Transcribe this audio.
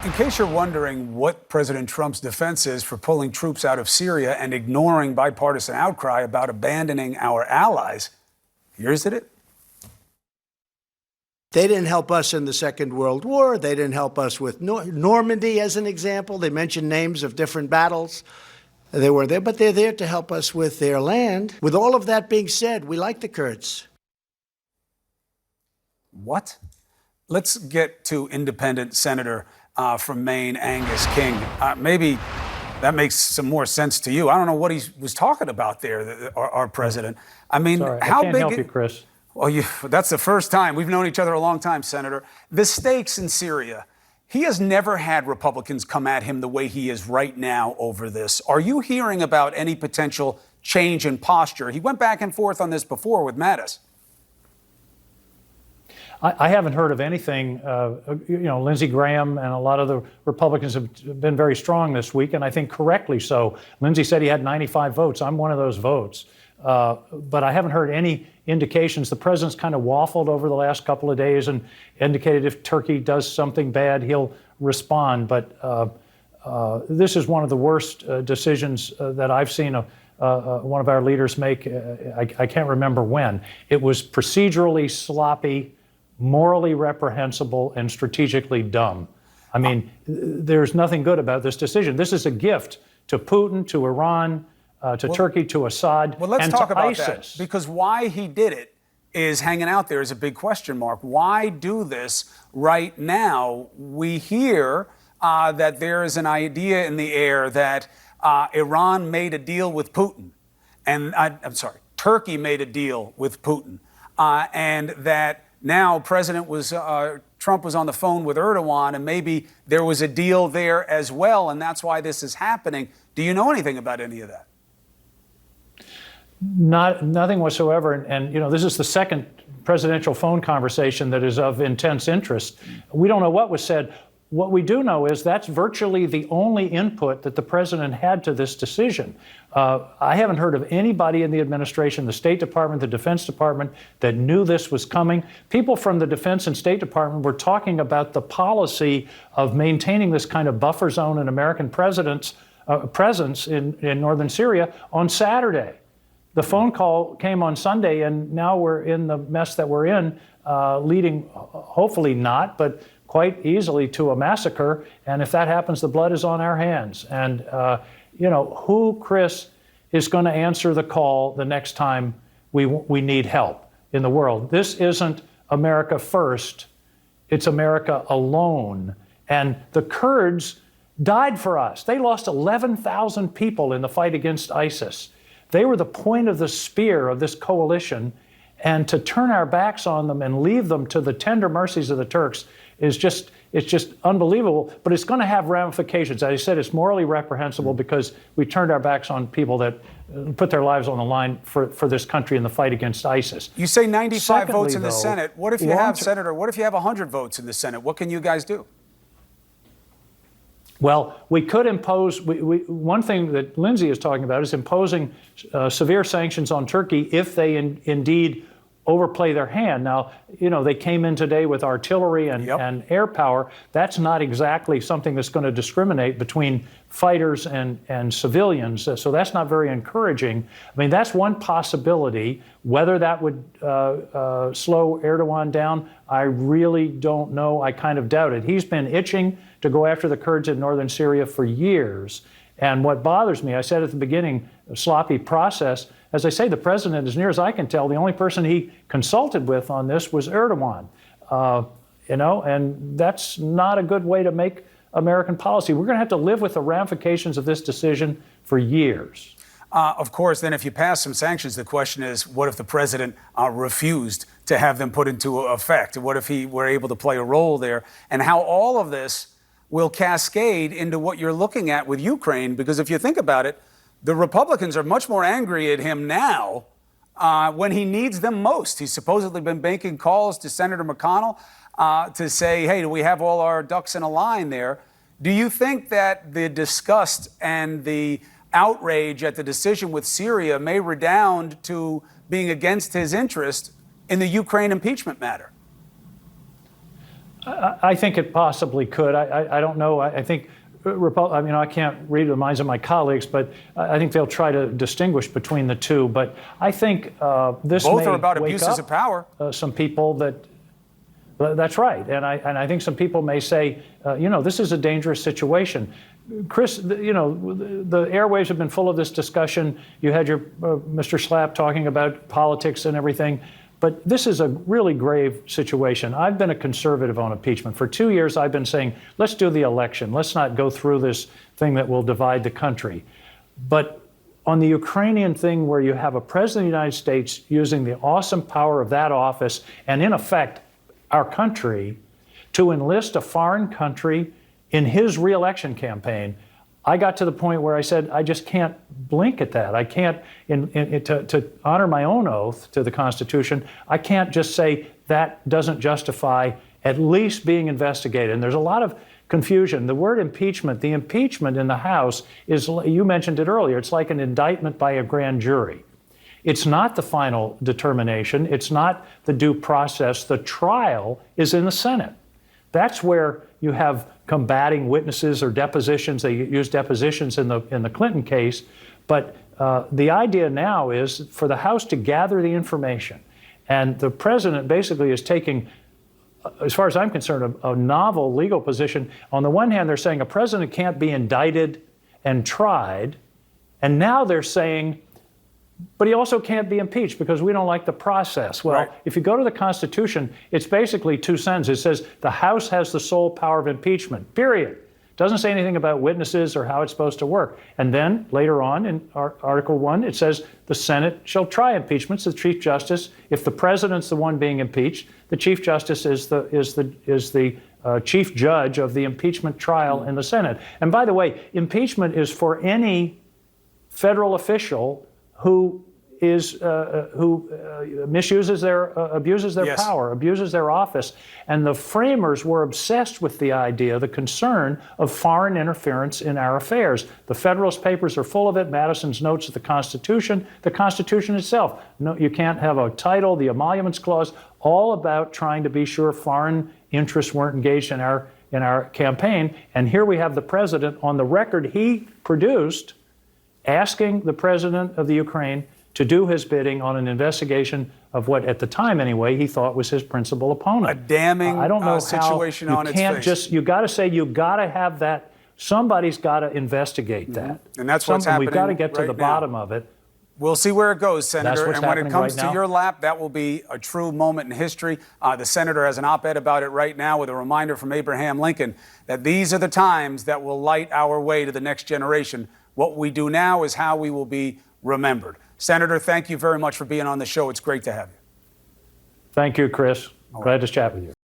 In case you're wondering what President Trump's defense is for pulling troops out of Syria and ignoring bipartisan outcry about abandoning our allies, here's it. They didn't help us in the Second World War. They didn't help us with Normandy, as an example. They mentioned names of different battles. They were there, but they're there to help us with their land. With all of that being said, we like the Kurds. What? Let's get to independent Senator from Maine, Angus King. Maybe that makes some more sense to you. I don't know what he was talking about there, our president. I mean, Sorry, how I can't big? help you, Chris. Well, that's the first time. We've known each other a long time, Senator. The stakes in Syria. He has never had Republicans come at him the way he is right now over this. Are you hearing about any potential change in posture? He went back and forth on this before with Mattis. I haven't heard of anything. Lindsey Graham and a lot of the Republicans have been very strong this week, and I think correctly so. Lindsey said he had 95 votes. I'm one of those votes. But I haven't heard any indications. The president's kind of waffled over the last couple of days and indicated if Turkey does something bad, he'll respond. But this is one of the worst decisions that I've seen one of our leaders make. I can't remember when. It was procedurally sloppy, morally reprehensible, and strategically dumb. I mean, there's nothing good about this decision. This is a gift to Putin, to Iran, to Turkey, to Assad, well, let's and talk to about ISIS. That, because why he did it is hanging out there as a big question mark. Why do this right now? We hear that there is an idea in the air that Iran made a deal with Putin, and Turkey made a deal with Putin, and that now Trump was on the phone with Erdogan, and maybe there was a deal there as well, and that's why this is happening. Do you know anything about any of that? Nothing whatsoever. And this is the second presidential phone conversation that is of intense interest. We don't know what was said. What we do know is that's virtually the only input that the president had to this decision. I haven't heard of anybody in the administration, the State Department, the Defense Department, that knew this was coming. People from the Defense and State Department were talking about the policy of maintaining this kind of buffer zone and American presence in northern Syria on Saturday. The phone call came on Sunday, and now we're in the mess that we're in, leading, hopefully not, but quite easily to a massacre. And if that happens, the blood is on our hands. And, who, Chris, is going to answer the call the next time we need help in the world? This isn't America first. It's America alone. And the Kurds died for us. They lost 11,000 people in the fight against ISIS. They were the point of the spear of this coalition, and to turn our backs on them and leave them to the tender mercies of the Turks it's just unbelievable, but it's going to have ramifications. As I said, it's morally reprehensible because we turned our backs on people that put their lives on the line for this country in the fight against ISIS. You say 95 votes in the Senate. What if you have, Senator, what if you have 100 votes in the Senate? What can you guys do? Well, we could impose, one thing that Lindsey is talking about is imposing severe sanctions on Turkey if they indeed overplay their hand. Now, they came in today with artillery and air power. That's not exactly something that's going to discriminate between fighters and civilians. So that's not very encouraging. I mean, that's one possibility. Whether that would slow Erdogan down, I really don't know. I kind of doubt it. He's been itching to go after the Kurds in northern Syria for years. And what bothers me, I said at the beginning, a sloppy process. As I say, the president, as near as I can tell, the only person he consulted with on this was Erdogan. And that's not a good way to make American policy. We're going to have to live with the ramifications of this decision for years. Of course, then if you pass some sanctions, the question is, what if the president refused to have them put into effect? What if he were able to play a role there? And how all of this will cascade into what you're looking at with Ukraine, because if you think about it, the Republicans are much more angry at him now when he needs them most. He's supposedly been making calls to Senator McConnell to say, hey, do we have all our ducks in a line there? Do you think that the disgust and the outrage at the decision with Syria may redound to being against his interest in the Ukraine impeachment matter? I think it possibly could. I don't know. I think, I can't read the minds of my colleagues, but I think they'll try to distinguish between the two. But I think this both may are about wake abuses up of power. Some people that's right, and I think some people may say, this is a dangerous situation. Chris, the airwaves have been full of this discussion. You had your Mr. Slapp talking about politics and everything. But this is a really grave situation. I've been a conservative on impeachment. For 2 years, I've been saying, let's do the election. Let's not go through this thing that will divide the country. But on the Ukrainian thing, where you have a president of the United States using the awesome power of that office and, in effect, our country, to enlist a foreign country in his reelection campaign, I got to the point where I said, I just can't blink at that. I can't, to honor my own oath to the Constitution, I can't just say that doesn't justify at least being investigated. And there's a lot of confusion. The word impeachment, the impeachment in the House is, you mentioned it earlier, it's like an indictment by a grand jury. It's not the final determination. It's not the due process. The trial is in the Senate. That's where you have combating witnesses or depositions. They use depositions in the Clinton case. But the idea now is for the House to gather the information. And the president basically is taking, as far as I'm concerned, a novel legal position. On the one hand, they're saying a president can't be indicted and tried. And now they're saying, but he also can't be impeached because we don't like the process. Well, right. If you go to the Constitution, it's basically two sentences. It says the House has the sole power of impeachment, period. Doesn't say anything about witnesses or how it's supposed to work. And then later on in Article 1, it says the Senate shall try impeachments. The Chief Justice, if the president's the one being impeached, the Chief Justice is the chief judge of the impeachment trial in the Senate. And by the way, impeachment is for any federal official who abuses their Yes. power, abuses their office. And the framers were obsessed with the idea, the concern of foreign interference in our affairs. The Federalist Papers are full of it. Madison's notes of the Constitution itself. No, you can't have a title, the Emoluments Clause, all about trying to be sure foreign interests weren't engaged in our campaign. And here we have the president on the record he produced asking the president of the Ukraine to do his bidding on an investigation of what, at the time anyway, he thought was his principal opponent. A damning I don't know situation how on you its can't face. just, you got to say, you got to have that, somebody's got to investigate that. And that's what's happening We've got to get to right the now. bottom of it. We'll see where it goes, Senator. what's And when it happening comes right to now. your lap, that will be a true moment in history. The senator has an op-ed about it right now with a reminder from Abraham Lincoln that these are the times that will light our way to the next generation. What we do now is how we will be remembered. Senator, thank you very much for being on the show. It's great to have you. Thank you, Chris. Glad to chat with you.